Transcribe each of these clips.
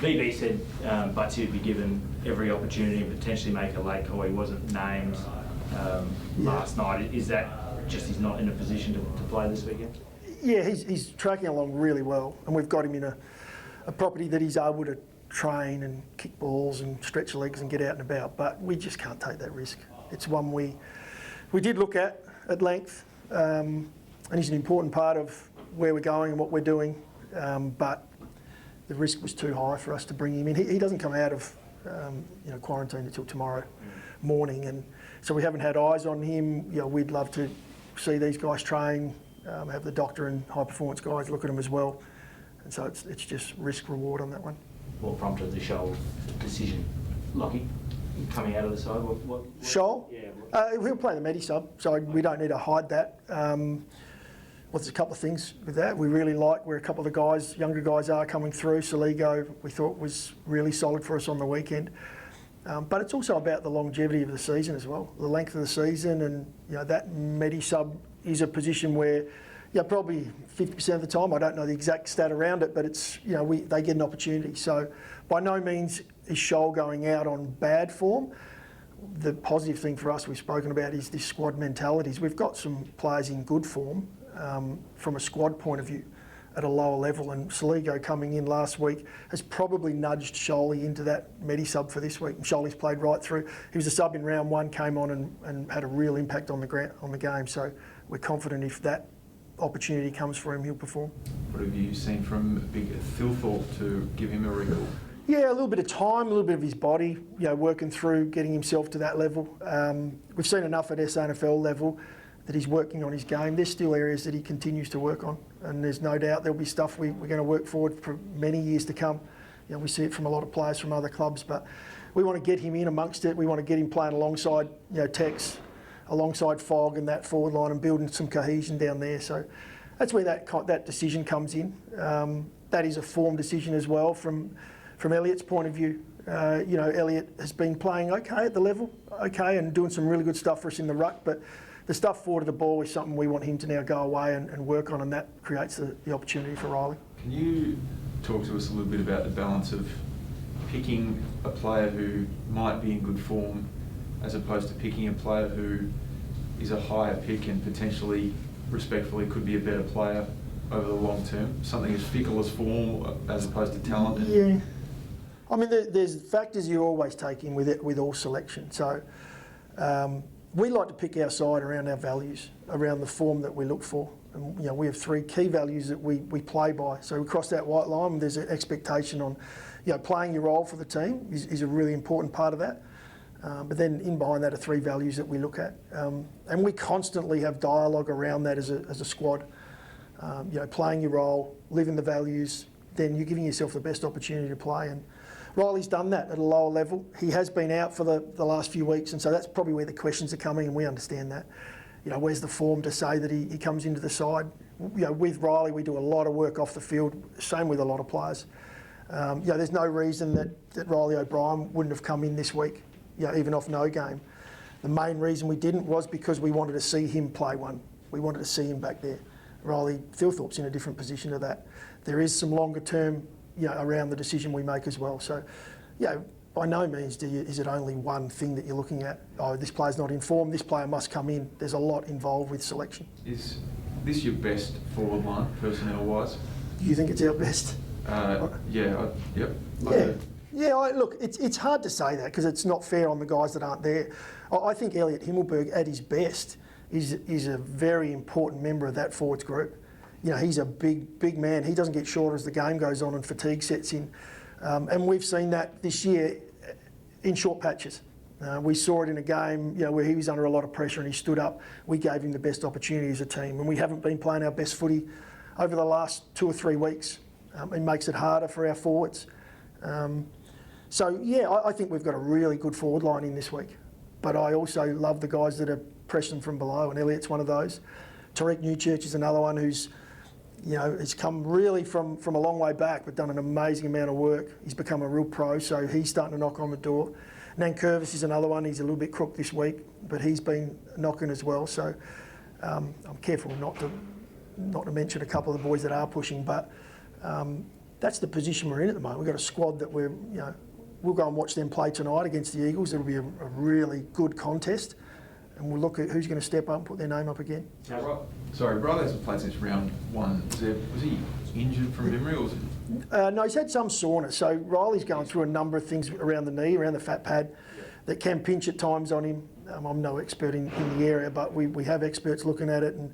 VB said Buttsy would be given every opportunity to potentially make a late call. He wasn't named last night. Is that just he's not in a position to play this weekend? Yeah, he's tracking along really well, and we've got him in a property that he's able to train and kick balls and stretch legs and get out and about, but we just can't take that risk. It's one we did look at length, and he's an important part of where we're going and what we're doing, but the risk was too high for us to bring him in. He doesn't come out of quarantine until tomorrow morning, and so we haven't had eyes on him. We'd love to see these guys train, have the doctor and high performance guys look at him as well, and so it's just risk reward on that one. What prompted the Shoal decision? Lockie coming out of the side? What Shoal? Yeah. He'll play the Medi sub, so we don't need to hide that. There's a couple of things with that. We really like where a couple of the guys, younger guys, are coming through. Saligo, we thought was really solid for us on the weekend. But it's also about the longevity of the season as well, the length of the season, and that Medi sub is a position where, probably 50% of the time, I don't know the exact stat around it, but it's they get an opportunity. So by no means is Shoal going out on bad form. The positive thing for us we've spoken about is this squad mentalities. We've got some players in good form from a squad point of view at a lower level, and Saligo coming in last week has probably nudged Sholey into that Medi sub for this week. And Sholey's played right through. He was a sub in round one, came on and had a real impact on the game. So we're confident if that opportunity comes for him, he'll perform. What have you seen from big Thilthorpe to give him a recall? Yeah, a little bit of time, a little bit of his body, working through getting himself to that level. We've seen enough at SANFL level that he's working on his game. There's still areas that he continues to work on, and there's no doubt there'll be stuff we're going to work forward for many years to come. We see it from a lot of players from other clubs, but we want to get him in amongst it. We want to get him playing alongside Tex, alongside Fogg and that forward line, and building some cohesion down there. So that's where that decision comes in. That is a form decision as well from Elliot's point of view. Elliot has been playing okay at the level, and doing some really good stuff for us in the ruck, but the stuff forward of the ball is something we want him to now go away and work on, and that creates the opportunity for Riley. Can you talk to us a little bit about the balance of picking a player who might be in good form as opposed to picking a player who is a higher pick and potentially, respectfully, could be a better player over the long term? Something as fickle as form as opposed to talent? Yeah. I mean, there's factors you always take in with all selection. So we like to pick our side around our values, around the form that we look for. And, we have three key values that we play by. So we cross that white line, there's an expectation on, playing your role for the team is a really important part of that. But then in behind that are three values that we look at. And we constantly have dialogue around that as a squad. Playing your role, living the values, then you're giving yourself the best opportunity to play. And Riley's done that at a lower level. He has been out for the last few weeks, and so that's probably where the questions are coming, and we understand that. Where's the form to say that he comes into the side? With Riley, we do a lot of work off the field, same with a lot of players. There's no reason that Riley O'Brien wouldn't have come in this week, even off no game. The main reason we didn't was because we wanted to see him play one. We wanted to see him back there. Riley Thilthorpe's in a different position to that. There is some longer term around the decision we make as well. So, by no means is it only one thing that you're looking at. Oh, this player's not in form, this player must come in. There's a lot involved with selection. Is this your best forward line, personnel-wise? Do you think it's our best? Yep. Look, it's hard to say that because it's not fair on the guys that aren't there. I think Elliot Himmelberg, at his best, is a very important member of that forwards group. He's a big man. He doesn't get shorter as the game goes on and fatigue sets in. And we've seen that this year in short patches. We saw it in a game where he was under a lot of pressure and he stood up. We gave him the best opportunity as a team, and we haven't been playing our best footy over the last 2 or 3 weeks. It makes it harder for our forwards. I think we've got a really good forward line in this week. But I also love the guys that are pressing from below, and Elliot's one of those. Tariq Newchurch is another one who's has come really from a long way back, but done an amazing amount of work. He's become a real pro, so he's starting to knock on the door. Nankervis is another one. He's a little bit crook this week, but he's been knocking as well. So I'm careful not to mention a couple of the boys that are pushing, but that's the position we're in at the moment. We've got a squad that we'll go and watch them play tonight against the Eagles. It'll be a really good contest, and we'll look at who's going to step up and put their name up again. Sorry, Riley hasn't played since round one. Was he injured from memory, or was it? No, he's had some soreness. So Riley's going through a number of things around the knee, around the fat pad, that can pinch at times on him. I'm no expert in the area, but we have experts looking at it, and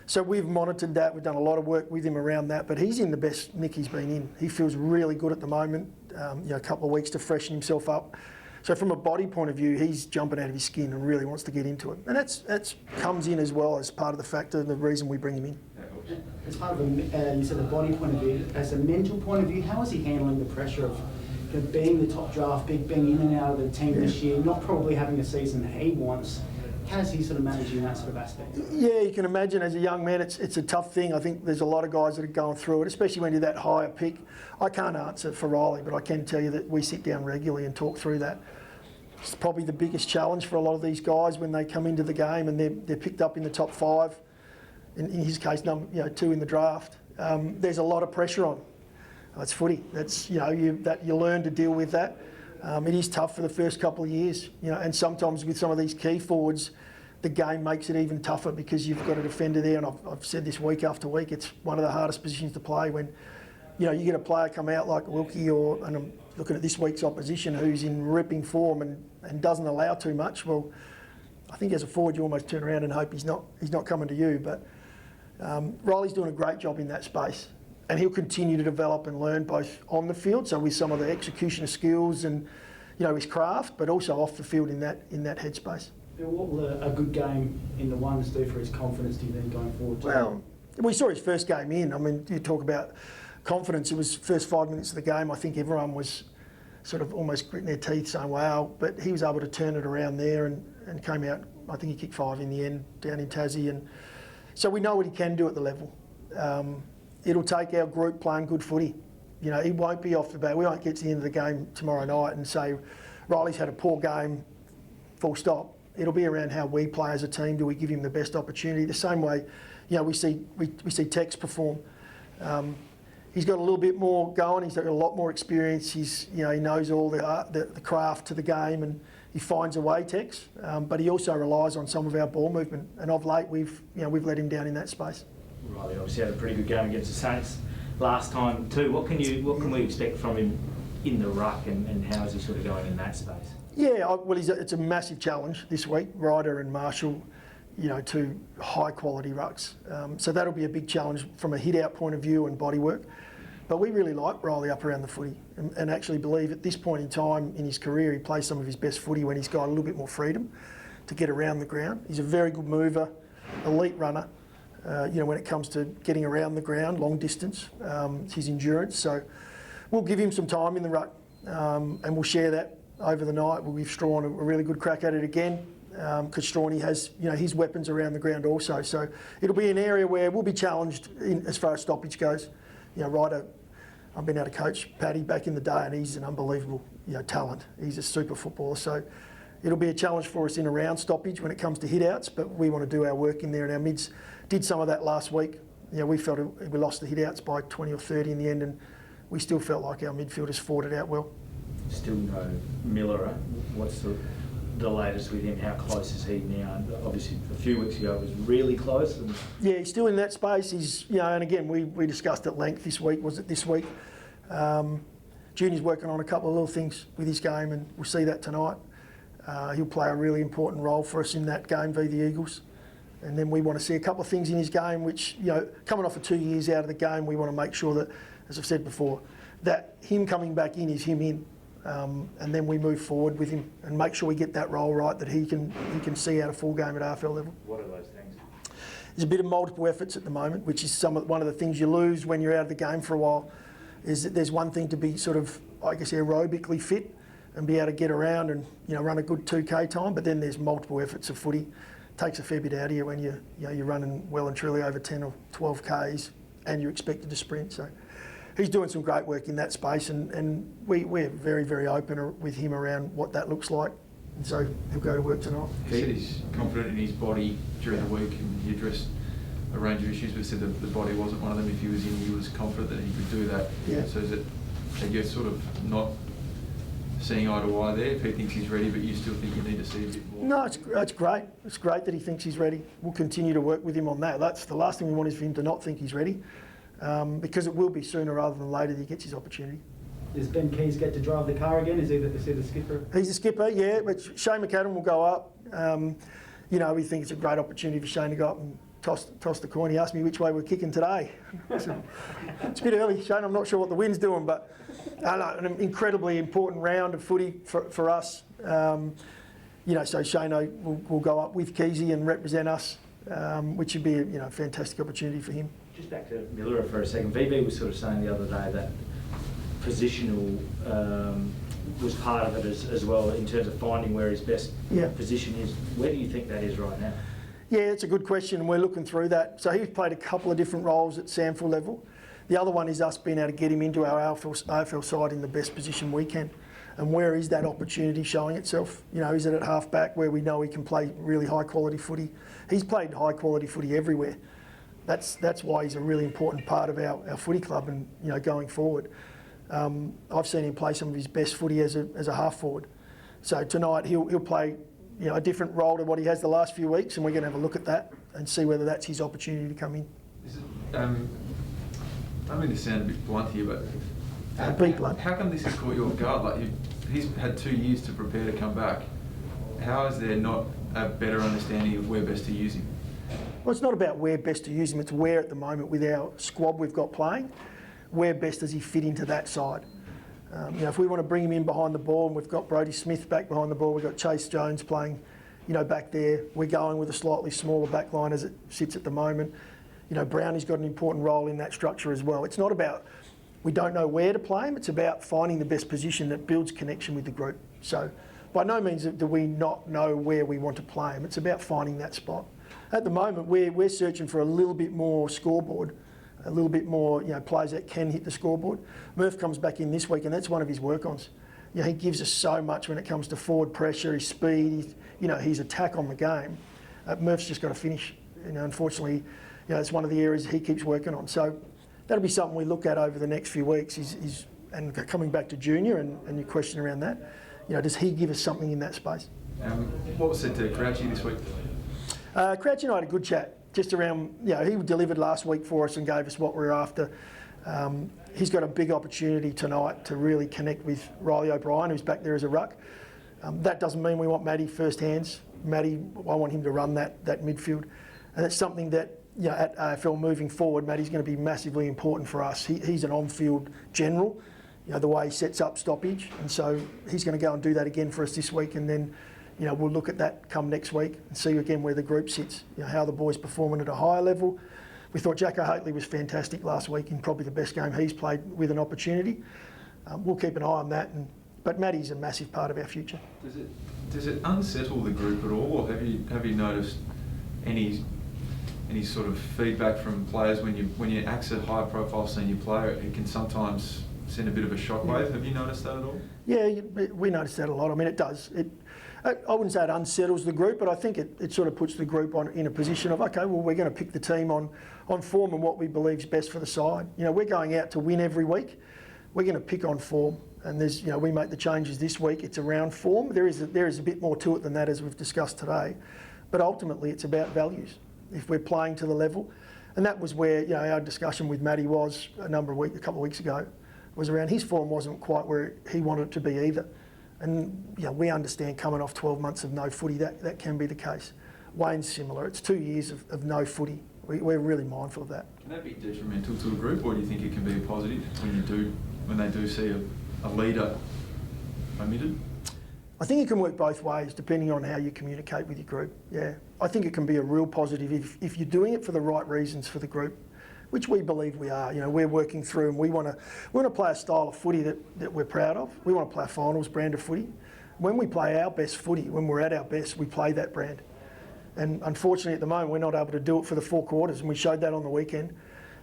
so we've monitored that. We've done a lot of work with him around that, but he's in the best nick he's been in. He feels really good at the moment. A couple of weeks to freshen himself up. So from a body point of view, he's jumping out of his skin and really wants to get into it. And that's comes in as well as part of the factor and the reason we bring him in. As part of you said the body point of view, as a mental point of view, how is he handling the pressure of being the top draft pick, being in and out of the team this year, not probably having the season that he wants? How's he sort of managing that sort of aspect? Yeah, you can imagine as a young man, it's a tough thing. I think there's a lot of guys that are going through it, especially when you're that higher pick. I can't answer for Riley, but I can tell you that we sit down regularly and talk through that. It's probably the biggest challenge for a lot of these guys when they come into the game and they're picked up in the top 5. In his case, 2 in the draft. There's a lot of pressure on. It's footy. That's you learn to deal with that. It is tough for the first couple of years, and sometimes with some of these key forwards, the game makes it even tougher because you've got a defender there, and I've said this week after week. It's one of the hardest positions to play when, you get a player come out like Wilkie, and I'm looking at this week's opposition who's in ripping form and doesn't allow too much. Well, I think as a forward you almost turn around and hope he's not coming to you, but. Riley's doing a great job in that space, and he'll continue to develop and learn both on the field, so with some of the execution of skills and his craft, but also off the field in that headspace. What will a good game in the ones do for his confidence, do you think, going forward? Well, we saw his first game in. I mean, you talk about confidence. It was first 5 minutes of the game. I think everyone was sort of almost gritting their teeth saying, wow, but he was able to turn it around there and came out. I think he kicked 5 in the end down in Tassie, and so we know what he can do at the level. It'll take our group playing good footy. He won't be off the bat. We won't get to the end of the game tomorrow night and say, Riley's had a poor game, full stop. It'll be around how we play as a team. Do we give him the best opportunity? The same way, we see Tex perform. He's got a little bit more going. He's got a lot more experience. He knows all the craft to the game, and he finds a way, Tex. But he also relies on some of our ball movement. And of late, we've let him down in that space. Riley obviously had a pretty good game against the Saints last time too. What can we expect from him in the ruck, and how is he sort of going in that space? Yeah, well, it's a massive challenge this week. Ryder and Marshall, 2 high quality rucks. So that'll be a big challenge from a hit out point of view and body work. But we really like Riley up around the footy, and actually believe at this point in time in his career he plays some of his best footy when he's got a little bit more freedom to get around the ground. He's a very good mover, elite runner. When it comes to getting around the ground, long distance, his endurance. So we'll give him some time in the ruck, and we'll share that over the night. We'll give Strawn a really good crack at it again, because Strawny has his weapons around the ground also. So it'll be an area where we'll be challenged as far as stoppage goes. Ryder, I've been able to coach Paddy back in the day, and he's an unbelievable talent. He's a super footballer. So it'll be a challenge for us in around stoppage when it comes to hit-outs, but we want to do our work in there, and our mids did some of that last week. We felt we lost the hit-outs by 20 or 30 in the end, and we still felt like our midfielders fought it out well. Still no Miller. What's the latest with him? How close is he now? And obviously, a few weeks ago, it was really close. And yeah, he's still in that space. He's, and again, we discussed at length this week. Was it this week? Junior's working on a couple of little things with his game, and we'll see that tonight. He'll play a really important role for us in that game v the Eagles. And then we want to see a couple of things in his game, which, coming off of 2 years out of the game, we want to make sure that, as I've said before, that him coming back in is him in. And then we move forward with him and make sure we get that role right, that he can see out a full game at AFL level. What are those things? There's a bit of multiple efforts at the moment, which is one of the things you lose when you're out of the game for a while. Is that there's one thing to be sort of, I guess, aerobically fit and be able to get around and run a good 2K time, but then there's multiple efforts of footy. It takes a fair bit out of you when you're running well and truly over 10 or 12 Ks and you're expected to sprint. So he's doing some great work in that space, and we're very, very open with him around what that looks like. And so he'll go to work tonight. He said he's confident in his body during the week, and he addressed a range of issues, but said that the body wasn't one of them. If he was in, he was confident that he could do that. Yeah. So is it, are you sort of not seeing eye to eye there? If he thinks he's ready, but you still think you need to see a bit more? No, it's great. It's great that he thinks he's ready. We'll continue to work with him on that. That's the last thing we want, is for him to not think he's ready, because it will be sooner rather than later that he gets his opportunity. Does Ben Keys get to drive the car again? Is he the skipper? He's a skipper, yeah, but Shane McAdam will go up. You know, we think it's a great opportunity for Shane to go up and toss the coin. He asked me which way we're kicking today. It's a bit early, Shane. I'm not sure what the wind's doing, but an incredibly important round of footy for us. You know, so Shane will go up with Keezy and represent us, which would be a fantastic opportunity for him. Just back to Miller for a second. VB was sort of saying the other day that positional was part of it as well, in terms of finding where his best position is. Where do you think that is right now? Yeah, it's a good question, and we're looking through that. So he's played a couple of different roles at SANFL level. The other one is us being able to get him into our AFL side in the best position we can. And where is that opportunity showing itself? You know, is it at half back where we know he can play really high quality footy? He's played high quality footy everywhere. That's why he's a really important part of our footy club, and going forward. I've seen him play some of his best footy as a half forward. So tonight he'll play a different role to what he has the last few weeks, and we're going to have a look at that and see whether that's his opportunity to come in. Is it, I don't mean to sound a bit blunt here, but Be blunt. How come this has caught you off guard? Like, he's had 2 years to prepare to come back. How is there not a better understanding of where best to use him? Well, it's not about where best to use him, it's where at the moment with our squad we've got playing, where best does he fit into that side. If we want to bring him in behind the ball, and we've got Brodie Smith back behind the ball, we've got Chase Jones playing, back there. We're going with a slightly smaller back line as it sits at the moment. Brownie's got an important role in that structure as well. It's not about we don't know where to play him, it's about finding the best position that builds connection with the group. So by no means do we not know where we want to play him, it's about finding that spot. At the moment, we're searching for a little bit more scoreboard, a little bit more players that can hit the scoreboard. Murph comes back in this week, and that's one of his work-ons. He gives us so much when it comes to forward pressure, his speed, his attack on the game. Murph's just got to finish. Unfortunately, it's one of the areas he keeps working on. So that'll be something we look at over the next few weeks. And coming back to junior and your question around that, does he give us something in that space? What was said to Crouchy this week? Crouchy and I had a good chat. Just around, he delivered last week for us and gave us what we were after. He's got a big opportunity tonight to really connect with Riley O'Brien, who's back there as a ruck. That doesn't mean we want Matty first hands. Matty, I want him to run that midfield. And it's something that, at AFL moving forward, Matty's going to be massively important for us. He's an on-field general, the way he sets up stoppage. And so he's going to go and do that again for us this week, and then we'll look at that come next week and see again where the group sits, how the boys performing at a higher level. We thought Jacko Haitley was fantastic last week, and probably the best game he's played with an opportunity. We'll keep an eye on that, but Matty's a massive part of our future. Does it unsettle the group at all, or have you noticed any sort of feedback from players when you axe a high profile senior player? It can sometimes send a bit of a shockwave. Have you noticed that at all? Yeah, we notice that a lot. I mean, it does. I wouldn't say it unsettles the group, but I think it sort of puts the group in a position of, okay, well, we're going to pick the team on form and what we believe is best for the side. We're going out to win every week. We're going to pick on form, and there's, we make the changes this week. It's around form. There is a bit more to it than that, as we've discussed today, but ultimately it's about values. If we're playing to the level, and that was where our discussion with Matty was a couple of weeks ago, was around his form wasn't quite where he wanted it to be either. And we understand coming off 12 months of no footy, that can be the case. Wayne's similar. It's 2 years of no footy. We're really mindful of that. Can that be detrimental to a group, or do you think it can be a positive when they do see a leader omitted? I think it can work both ways depending on how you communicate with your group. Yeah, I think it can be a real positive if you're doing it for the right reasons for the group, which we believe we are. We're working through, and we want to play a style of footy that we're proud of. We want to play a finals brand of footy. When we play our best footy, when we're at our best, we play that brand. And unfortunately, at the moment, we're not able to do it for the 4 quarters, and we showed that on the weekend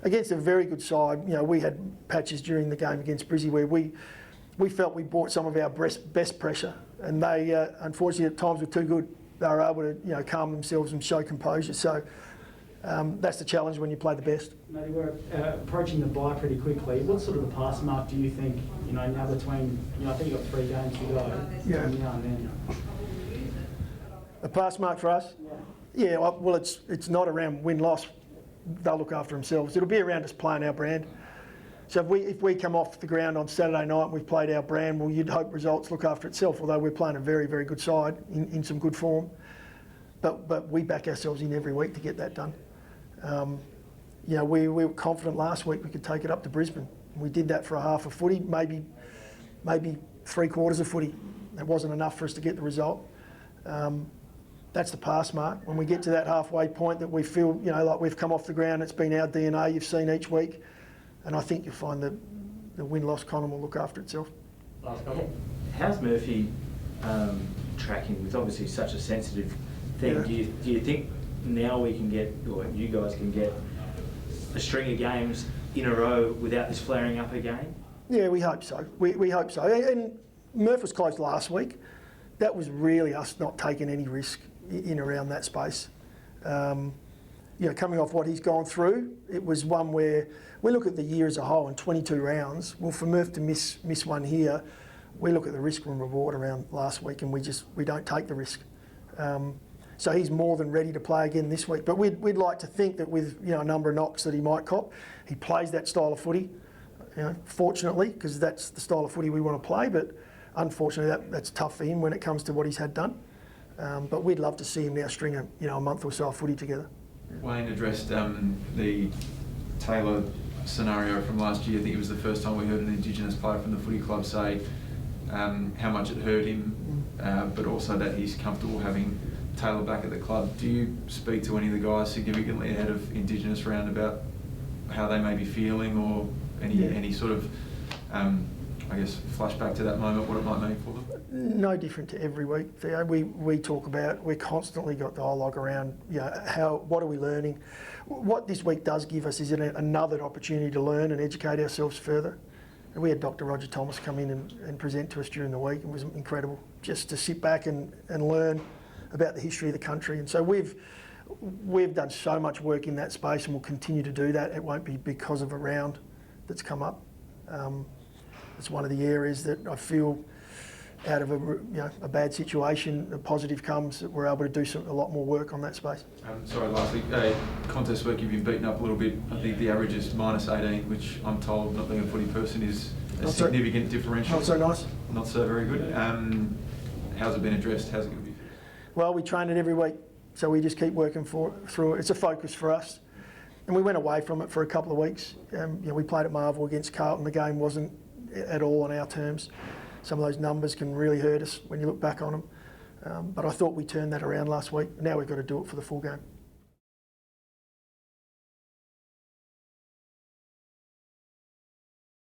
against a very good side. We had patches during the game against Brizzy where we felt we brought some of our best pressure, and they unfortunately at times were too good. They were able to calm themselves and show composure. So That's the challenge when you play the best. Matty, we're approaching the bye pretty quickly. What sort of the pass mark do you think, now between, I think you've got 3 games to go, Yeah. from now and then? A pass mark for us? Yeah, well, it's not around win-loss. They'll look after themselves. It'll be around us playing our brand. So if we come off the ground on Saturday night and we've played our brand, well, you'd hope results look after itself, although we're playing a very, very good side in some good form. But we back ourselves in every week to get that done. We were confident last week we could take it up to Brisbane. We did that for a half of footy, maybe 3/4 of footy. That wasn't enough for us to get the result. That's the pass mark. When we get to that halfway point that we feel, like we've come off the ground, it's been our DNA you've seen each week. And I think you'll find that the win-loss column will look after itself. Last couple. How's Murphy tracking with obviously such a sensitive thing? Yeah. Do you think now we can get, or you guys can get, a string of games in a row without this flaring up again? Yeah, we hope so. We hope so. And Murph was close last week. That was really us not taking any risk in around that space. Coming off what he's gone through, it was one where we look at the year as a whole in 22 rounds. Well, for Murph to miss one here, we look at the risk and reward around last week, and we don't take the risk. So he's more than ready to play again this week. But we'd like to think that with a number of knocks that he might cop, he plays that style of footy. Fortunately, because that's the style of footy we want to play. But unfortunately, that's tough for him when it comes to what he's had done. But we'd love to see him now string a month or so of footy together. Wayne addressed the Taylor scenario from last year. I think it was the first time we heard an Indigenous player from the footy club say how much it hurt him, but also that he's comfortable having Taylor back at the club. Do you speak to any of the guys significantly ahead of Indigenous round about how they may be feeling, or any sort of, flashback to that moment, what it might mean for them? No different to every week, Theo. We talk about, we constantly got dialogue around, what are we learning? What this week does give us is another opportunity to learn and educate ourselves further. And we had Dr. Roger Thomas come in and present to us during the week. It was incredible just to sit back and learn about the history of the country. And so we've done so much work in that space, and we'll continue to do that. It won't be because of a round that's come up. It's one of the areas that I feel, out of a bad situation, a positive comes, that we're able to do a lot more work on that space. Sorry, lastly, contest work, you've been beaten up a little bit. I think the average is -18, which I'm told, not being a footy person, is a significant differential. Not so nice. Not so very good. How's it been addressed? How's it going to be? Well, we train it every week, so we just keep working through it. It's a focus for us. And we went away from it for a couple of weeks. We played at Marvel against Carlton. The game wasn't at all on our terms. Some of those numbers can really hurt us when you look back on them. But I thought we turned that around last week. Now we've got to do it for the full game.